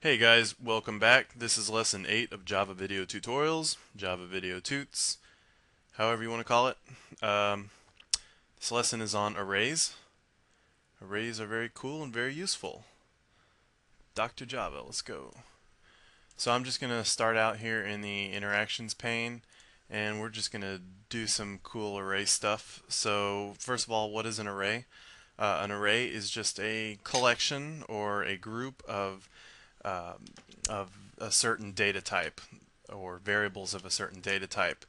Hey guys, welcome back. This is lesson 8 of Java Video Tutorials, Java Video Toots, however you want to call it. This lesson is on arrays. Arrays are very cool and very useful. Dr. Java, let's go. So I'm just going to start out here in the interactions pane, and we're just going to do some cool array stuff. So first of all, what is an array? An array is just a collection or a group um, of a certain data type or variables of a certain data type.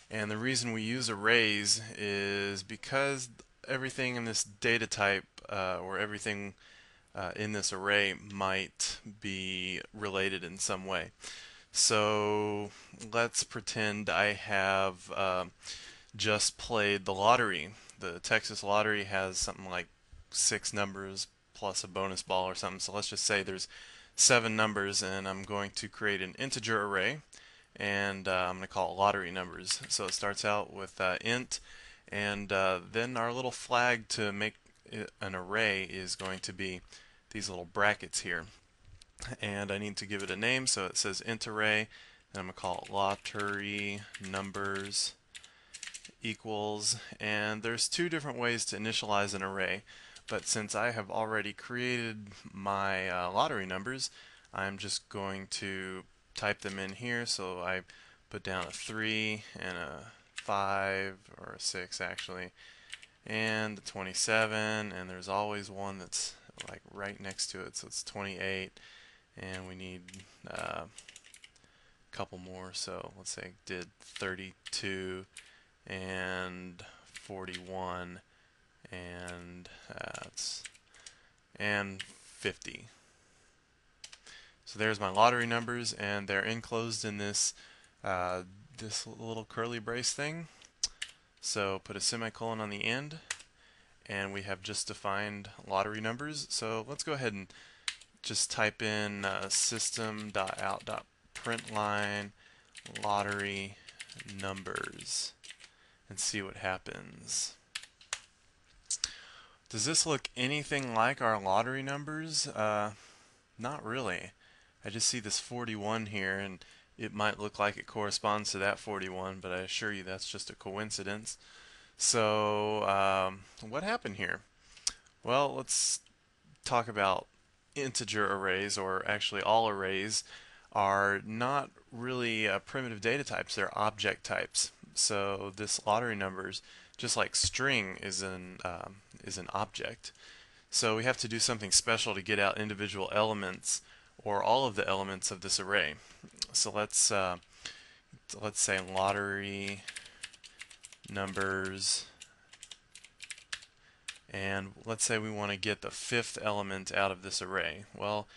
And the reason we use arrays is because everything in this data type or everything in this array might be related in some way. So let's pretend I have just played the lottery. The Texas lottery has something like 6 numbers plus a bonus ball or something. So let's just say there's 7 numbers, and I'm going to create an integer array, and I'm going to call it lottery numbers. So it starts out with int, and then our little flag to make an array is going to be these little brackets here. And I need to give it a name, so it says int array, and I'm going to call it lottery numbers equals, and there's 2 different ways to initialize an array, but since I have already created my lottery numbers, I'm just going to type them in here. So I put down a 3 and a 5, or a 6 actually, and a 27, and there's always one that's like right next to it, so it's 28, and we need a couple more, so let's say did 32 and 41 and and 50. So there's my lottery numbers, and they're enclosed in this this little curly brace thing. So put a semicolon on the end, and we have just defined lottery numbers. So let's go ahead and just type in system.out.println lottery numbers and see what happens. Does this look anything like our lottery numbers? Not really. I just see this 41 here, and it might look like it corresponds to that 41, but I assure you that's just a coincidence. So, what happened here? Well, let's talk about integer arrays, or actually all arrays are not really primitive data types, they're object types. So this lottery numbers, just like string is an object. So we have to do something special to get out individual elements or all of the elements of this array. So let's say lottery numbers, and let's say we want to get the 5th element out of this array. Well,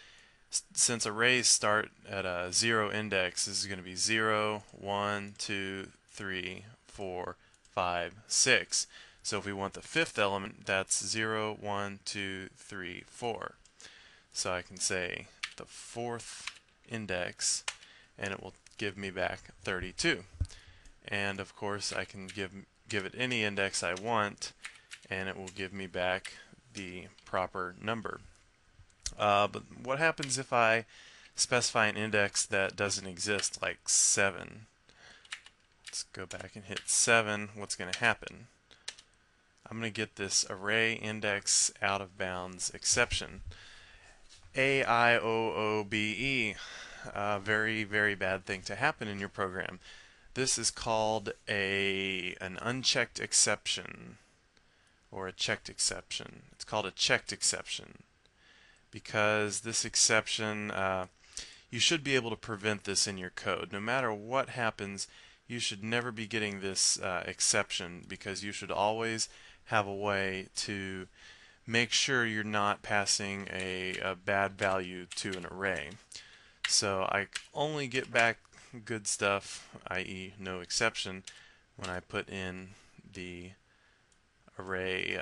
since arrays start at a 0 index, this is going to be 0, 1, 2, 3, 4, 5, 6. So if we want the 5th element, that's 0, 1, 2, 3, 4. So I can say the 4th index, and it will give me back 32. And of course I can give it any index I want, and it will give me back the proper number. But what happens if I specify an index that doesn't exist, like 7? Let's go back and hit 7. What's going to happen? I'm going to get this array index out of bounds exception. AIOOBE, very, very bad thing to happen in your program. This is called an unchecked exception, or a checked exception. It's called a checked exception because this exception, you should be able to prevent this in your code. No matter what happens, you should never be getting this exception, because you should always have a way to make sure you're not passing a bad value to an array. So I only get back good stuff, i.e. no exception, when I put in the array,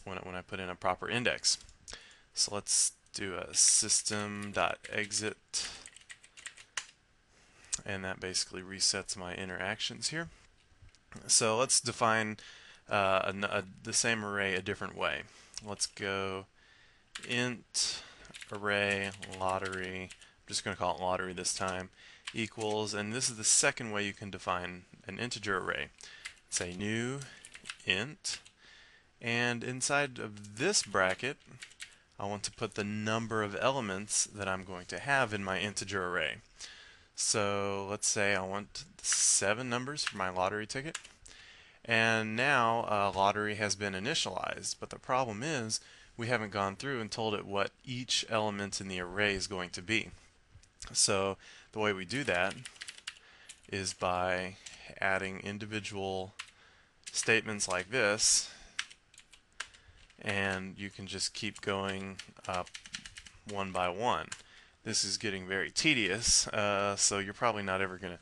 when I put in a proper index. So let's do a system.exit, and that basically resets my interactions here. So let's define the same array a different way. Let's go int array lottery, I'm just going to call it lottery this time, equals, and this is the second way you can define an integer array. Say new int, and inside of this bracket I want to put the number of elements that I'm going to have in my integer array. So let's say I want 7 numbers for my lottery ticket. And now lottery has been initialized, but the problem is we haven't gone through and told it what each element in the array is going to be. So the way we do that is by adding individual statements like this, and you can just keep going up one by one. This is getting very tedious, so you're probably not ever going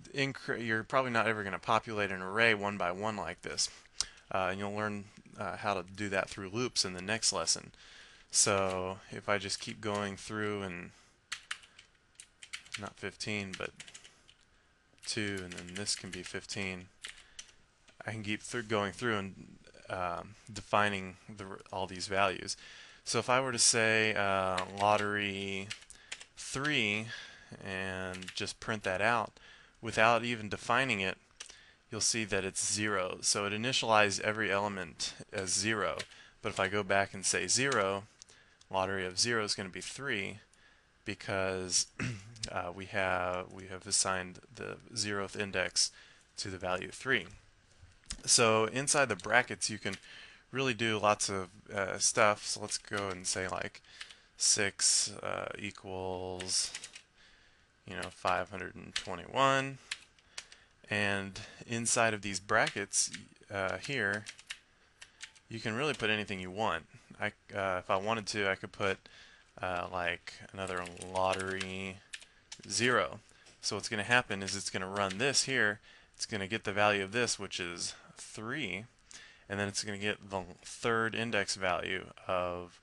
to populate an array one by one like this. And you'll learn how to do that through loops in the next lesson. So if I just keep going through, and not 15 but 2, and then this can be 15, I can keep going through and defining all these values. So if I were to say lottery 3 and just print that out without even defining it, you'll see that it's 0. So it initialized every element as 0. But if I go back and say 0, lottery of 0 is going to be 3, because we have assigned the 0th index to the value 3. So inside the brackets you can really do lots of stuff. So let's go and say like 6 equals 521, and inside of these brackets here you can really put anything you want. If I wanted to, I could put like another lottery 0. So what's going to happen is it's going to run this here, it's going to get the value of this, which is 3, and then it's going to get the 3rd index value of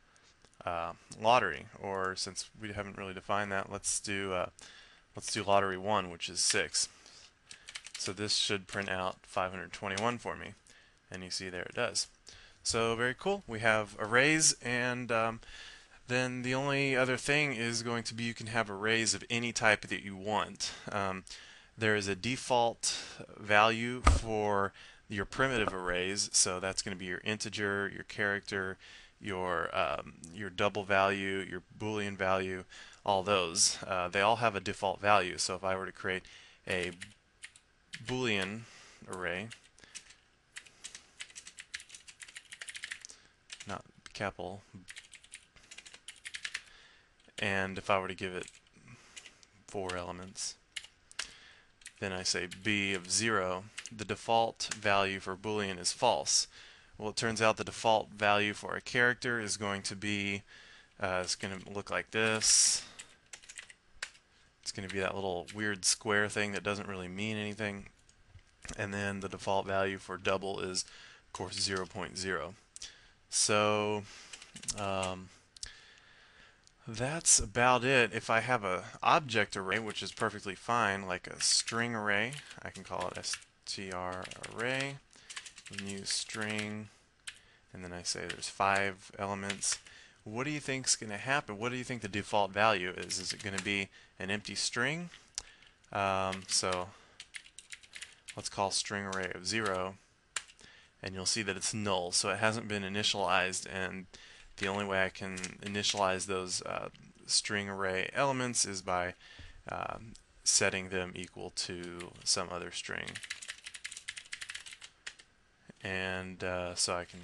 lottery, or since we haven't really defined that, let's do lottery 1, which is 6. So this should print out 521 for me, and you see there it does. So very cool. We have arrays, and then the only other thing is going to be you can have arrays of any type that you want. There is a default value for your primitive arrays, so that's going to be your integer, your character, your double value, your Boolean value, all those. They all have a default value. So if I were to create a Boolean array, not capital, and if I were to give it 4 elements, then I say b of 0, the default value for Boolean is false. Well, it turns out the default value for a character is going to be, it's going to look like this. It's going to be that little weird square thing that doesn't really mean anything. And then the default value for double is, of course, 0.0. So that's about it. If I have an object array, which is perfectly fine, like a string array, I can call it str array, new string, and then I say there's 5 elements. What do you think is going to happen? What do you think the default value is? Is it going to be an empty string? So let's call string array of 0, and you'll see that it's null, so it hasn't been initialized, and the only way I can initialize those string array elements is by setting them equal to some other string. And so I can,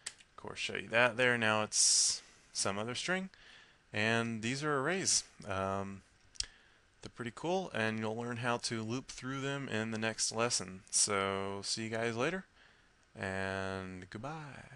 of course, show you that there. Now it's some other string, and these are arrays. They're pretty cool, and you'll learn how to loop through them in the next lesson. So see you guys later, and goodbye.